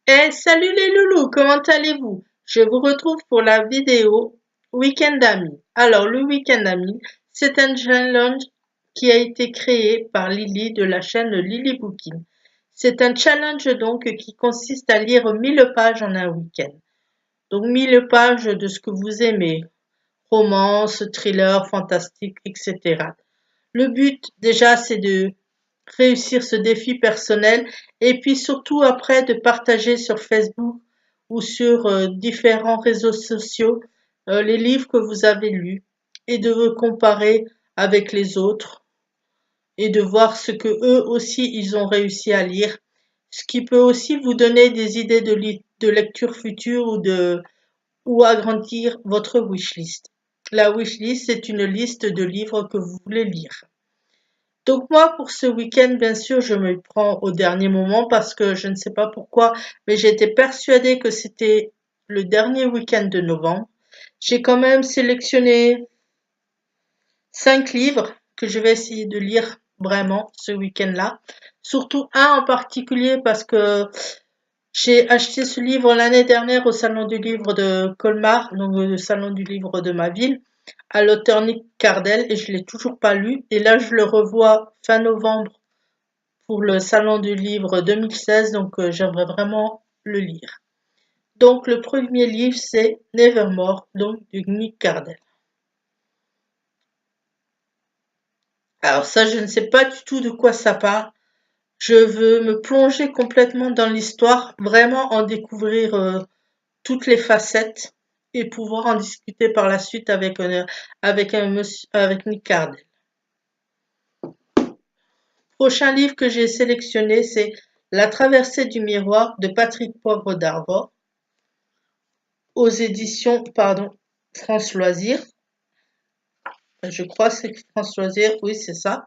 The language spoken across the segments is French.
Salut les loulous, comment allez-vous? Je vous retrouve pour la vidéo Week-end Ami. Alors, le Week-end Ami, c'est un challenge qui a été créé par Lily de la chaîne Lily Booking. C'est un challenge donc qui consiste à lire 1000 pages en un week-end. Donc 1000 pages de ce que vous aimez, romance, thriller, fantastique, etc. Le but déjà c'est de réussir ce défi personnel et puis surtout après de partager sur Facebook ou sur différents réseaux sociaux les livres que vous avez lus et de vous comparer avec les autres et de voir ce que eux aussi ils ont réussi à lire, ce qui peut aussi vous donner des idées de lecture future ou agrandir votre wishlist. La wishlist, c'est une liste de livres que vous voulez lire. Donc moi, pour ce week-end, bien sûr, je me prends au dernier moment parce que je ne sais pas pourquoi, mais j'étais persuadée que c'était le dernier week-end de novembre. J'ai quand même sélectionné 5 livres que je vais essayer de lire vraiment ce week-end-là. Surtout un en particulier parce que j'ai acheté ce livre l'année dernière au Salon du Livre de Colmar, donc le Salon du Livre de ma ville, à l'auteur Nick Cardell, et je l'ai toujours pas lu. Et là, je le revois fin novembre pour le Salon du Livre 2016, donc j'aimerais vraiment le lire. Donc le premier livre, c'est Nevermore, donc du Nick Cardell. Alors ça, je ne sais pas du tout de quoi ça parle. Je veux me plonger complètement dans l'histoire, vraiment en découvrir toutes les facettes et pouvoir en discuter par la suite avec Nick Cardell. Prochain livre que j'ai sélectionné, c'est La traversée du miroir de Patrick Poivre d'Arvor aux éditions France Loisirs. Je crois que c'est France Loisirs, oui c'est ça.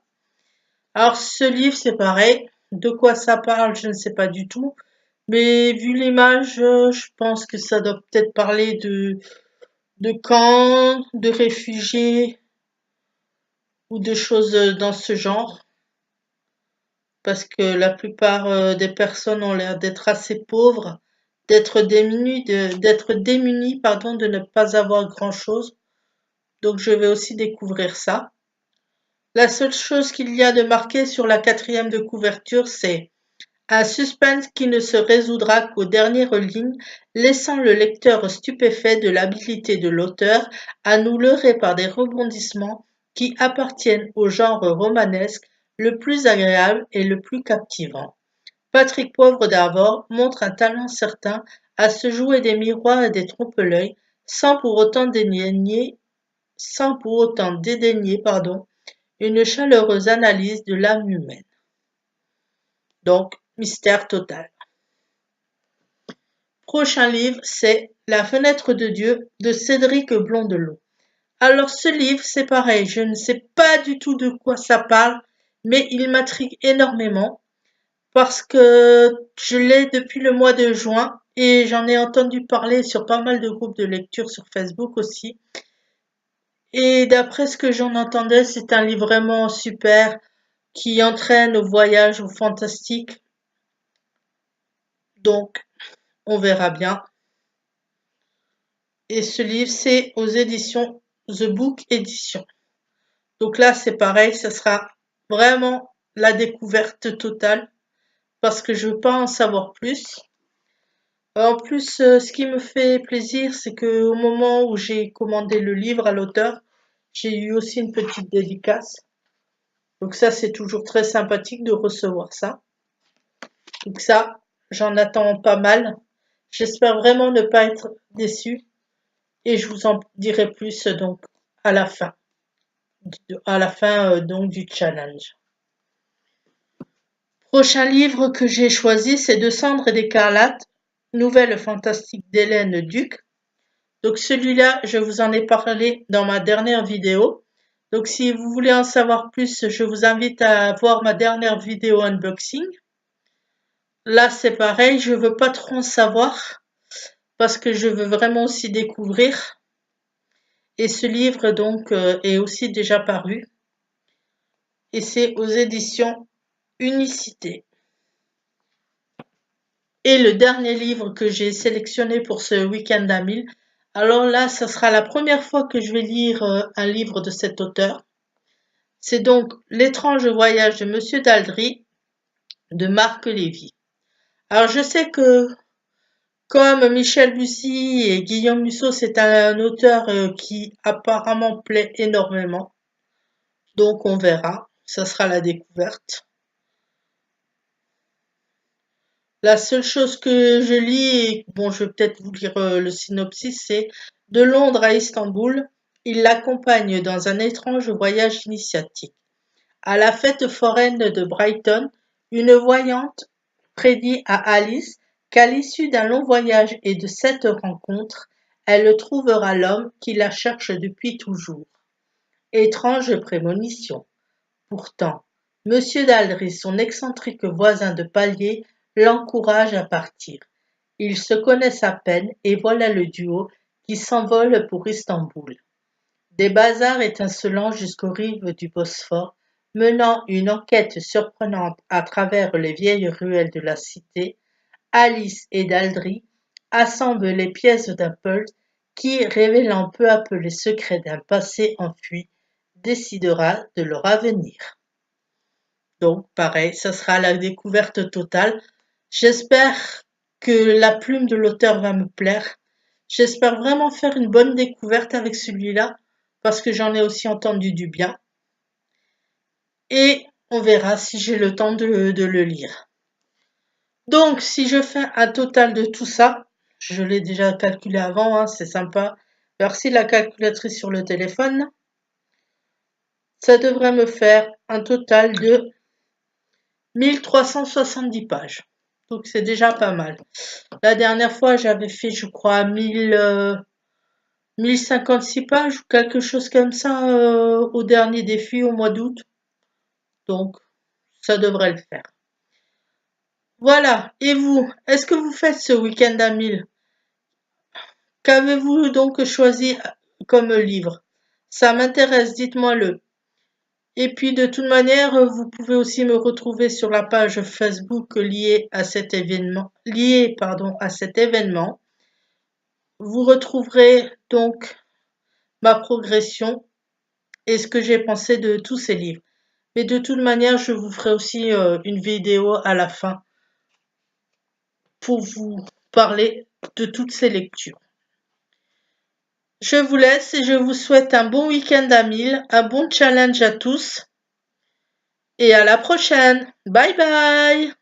Alors ce livre c'est pareil, de quoi ça parle je ne sais pas du tout, mais vu l'image je pense que ça doit peut-être parler de camps, de réfugiés ou de choses dans ce genre, parce que la plupart des personnes ont l'air d'être assez pauvres, d'être démunies, pardon, de ne pas avoir grand-chose. Donc je vais aussi découvrir ça. La seule chose qu'il y a de marqué sur la quatrième de couverture, c'est un suspense qui ne se résoudra qu'aux dernières lignes, laissant le lecteur stupéfait de l'habileté de l'auteur à nous leurrer par des rebondissements qui appartiennent au genre romanesque le plus agréable et le plus captivant. Patrick Poivre d'Arvor montre un talent certain à se jouer des miroirs et des trompe-l'œil sans pour autant dédaigner une chaleureuse analyse de l'âme humaine. Donc, mystère total. Prochain livre, c'est La fenêtre de Dieu de Cédric Blondelot. Alors ce livre, c'est pareil, je ne sais pas du tout de quoi ça parle, mais il m'intrigue énormément parce que je l'ai depuis le mois de juin et j'en ai entendu parler sur pas mal de groupes de lecture sur Facebook aussi. Et d'après ce que j'en entendais, c'est un livre vraiment super qui entraîne au voyage, au fantastique. Donc, on verra bien. Et ce livre, c'est aux éditions The Book Edition. Donc là, c'est pareil, ça sera vraiment la découverte totale parce que je veux pas en savoir plus. En plus, ce qui me fait plaisir, c'est que au moment où j'ai commandé le livre à l'auteur, j'ai eu aussi une petite dédicace. Donc ça, c'est toujours très sympathique de recevoir ça. Donc ça, j'en attends pas mal. J'espère vraiment ne pas être déçue et je vous en dirai plus donc à la fin, donc du challenge. Prochain livre que j'ai choisi, c'est De cendres et d'écarlate, nouvelle fantastique d'Hélène Duc. Donc celui-là, je vous en ai parlé dans ma dernière vidéo. Donc si vous voulez en savoir plus, je vous invite à voir ma dernière vidéo unboxing. Là, c'est pareil, je veux pas trop en savoir parce que je veux vraiment aussi découvrir. Et ce livre donc est aussi déjà paru et c'est aux éditions Unicité. Et le dernier livre que j'ai sélectionné pour ce week-end à 1000, alors là, ce sera la première fois que je vais lire un livre de cet auteur. C'est donc L'étrange voyage de Monsieur Daldry de Marc Lévy. Alors je sais que comme Michel Bussy et Guillaume Musso, c'est un auteur qui apparemment plaît énormément. Donc on verra, ça sera la découverte. La seule chose que je lis, et bon, je vais peut-être vous lire le synopsis, c'est de Londres à Istanbul, il l'accompagne dans un étrange voyage initiatique. À la fête foraine de Brighton, une voyante prédit à Alice qu'à l'issue d'un long voyage et de 7 rencontres, elle trouvera l'homme qui la cherche depuis toujours. Étrange prémonition. Pourtant, Monsieur Daldry, son excentrique voisin de palier, l'encourage à partir. Ils se connaissent à peine et voilà le duo qui s'envole pour Istanbul. Des bazars étincelants jusqu'aux rives du Bosphore, menant une enquête surprenante à travers les vieilles ruelles de la cité, Alice et Daldry assemblent les pièces d'un puzzle qui, révélant peu à peu les secrets d'un passé enfui, décidera de leur avenir. Donc, pareil, ça sera la découverte totale. J'espère que la plume de l'auteur va me plaire. J'espère vraiment faire une bonne découverte avec celui-là, parce que j'en ai aussi entendu du bien. Et on verra si j'ai le temps de le lire. Donc, si je fais un total de tout ça, je l'ai déjà calculé avant, c'est sympa. Merci la calculatrice sur le téléphone. Ça devrait me faire un total de 1370 pages. Donc c'est déjà pas mal. La dernière fois, j'avais fait, je crois, 1056 pages ou quelque chose comme ça au dernier défi au mois d'août. Donc, ça devrait le faire. Voilà. Et vous, est-ce que vous faites ce week-end à 1000? Qu'avez-vous donc choisi comme livre? Ça m'intéresse, dites-moi-le. Et puis de toute manière, vous pouvez aussi me retrouver sur la page Facebook liée à cet événement, à cet événement. Vous retrouverez donc ma progression et ce que j'ai pensé de tous ces livres. Mais de toute manière, je vous ferai aussi une vidéo à la fin pour vous parler de toutes ces lectures. Je vous laisse et je vous souhaite un bon week-end à 1000, un bon challenge à tous et à la prochaine. Bye bye!